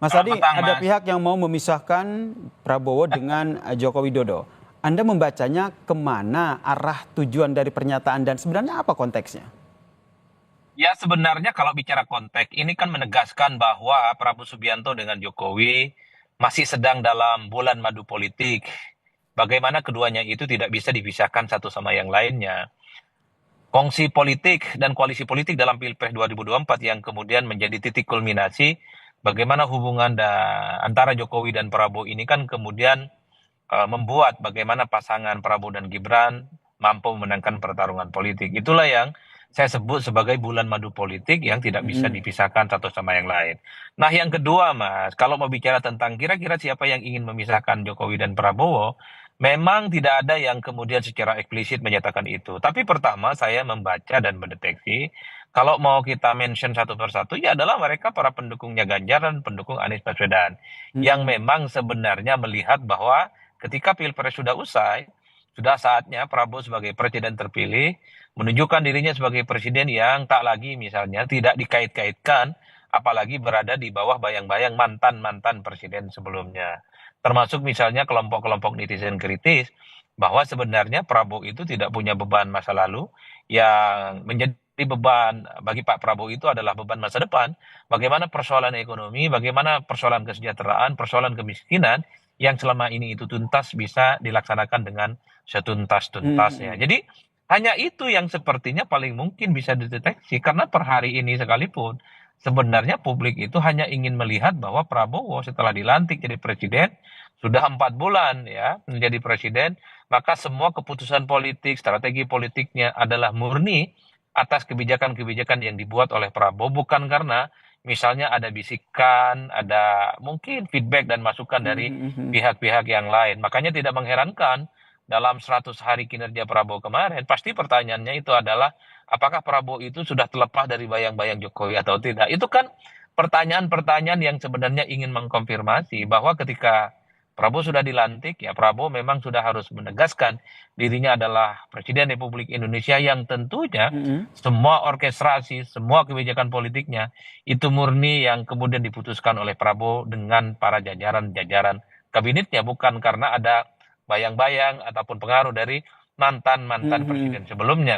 Mas Selamat Adi, petang, ada Mas. pihak yang mau memisahkan Prabowo dengan Joko Widodo. Anda membacanya kemana arah tujuan dari pernyataan dan sebenarnya apa konteksnya? Ya, sebenarnya kalau bicara konteks, ini kan menegaskan bahwa Prabowo Subianto dengan Jokowi masih sedang dalam bulan madu politik. Bagaimana keduanya itu tidak bisa dipisahkan satu sama yang lainnya. Kongsi politik dan koalisi politik dalam Pilpres 2024 yang kemudian menjadi titik kulminasi bagaimana hubungan antara Jokowi dan Prabowo ini kan kemudian membuat bagaimana pasangan Prabowo dan Gibran mampu memenangkan pertarungan politik. Itulah yang saya sebut sebagai bulan madu politik yang tidak bisa Mm-mm. dipisahkan satu sama yang lain. Nah, yang kedua, Mas, kalau mau bicara tentang kira-kira siapa yang ingin memisahkan Jokowi dan Prabowo, memang tidak ada yang kemudian secara eksplisit menyatakan itu. Tapi pertama, saya membaca dan mendeteksi, kalau mau kita mention satu persatu, ya adalah mereka para pendukungnya Ganjar dan pendukung Anies Baswedan, yang Mm-mm. memang sebenarnya melihat bahwa ketika Pilpres sudah usai, sudah saatnya Prabowo sebagai presiden terpilih menunjukkan dirinya sebagai presiden yang tak lagi misalnya tidak dikait-kaitkan, apalagi berada di bawah bayang-bayang mantan-mantan presiden sebelumnya. Termasuk misalnya kelompok-kelompok netizen kritis bahwa sebenarnya Prabowo itu tidak punya beban masa lalu, yang menjadi beban bagi Pak Prabowo itu adalah beban masa depan. Bagaimana persoalan ekonomi, bagaimana persoalan kesejahteraan, persoalan kemiskinan yang selama ini itu tuntas bisa dilaksanakan dengan setuntas-tuntasnya. Mm-mm. Jadi hanya itu yang sepertinya paling mungkin bisa dideteksi karena per hari ini sekalipun sebenarnya publik itu hanya ingin melihat bahwa Prabowo setelah dilantik jadi presiden sudah 4 bulan ya menjadi presiden, maka semua keputusan politik, strategi politiknya adalah murni atas kebijakan-kebijakan yang dibuat oleh Prabowo, bukan karena misalnya ada bisikan, ada mungkin feedback dan masukan dari Mm-mm. pihak-pihak yang lain. Makanya tidak mengherankan dalam 100 hari kinerja Prabowo kemarin, pasti pertanyaannya itu adalah apakah Prabowo itu sudah terlepas dari bayang-bayang Jokowi atau tidak. Itu kan pertanyaan-pertanyaan yang sebenarnya ingin mengkonfirmasi bahwa ketika Prabowo sudah dilantik, ya Prabowo memang sudah harus menegaskan dirinya adalah Presiden Republik Indonesia yang tentunya Mm-mm. semua orkestrasi, semua kebijakan politiknya itu murni yang kemudian diputuskan oleh Prabowo dengan para jajaran-jajaran kabinetnya, bukan karena ada bayang-bayang ataupun pengaruh dari mantan-mantan Mm-mm. presiden sebelumnya.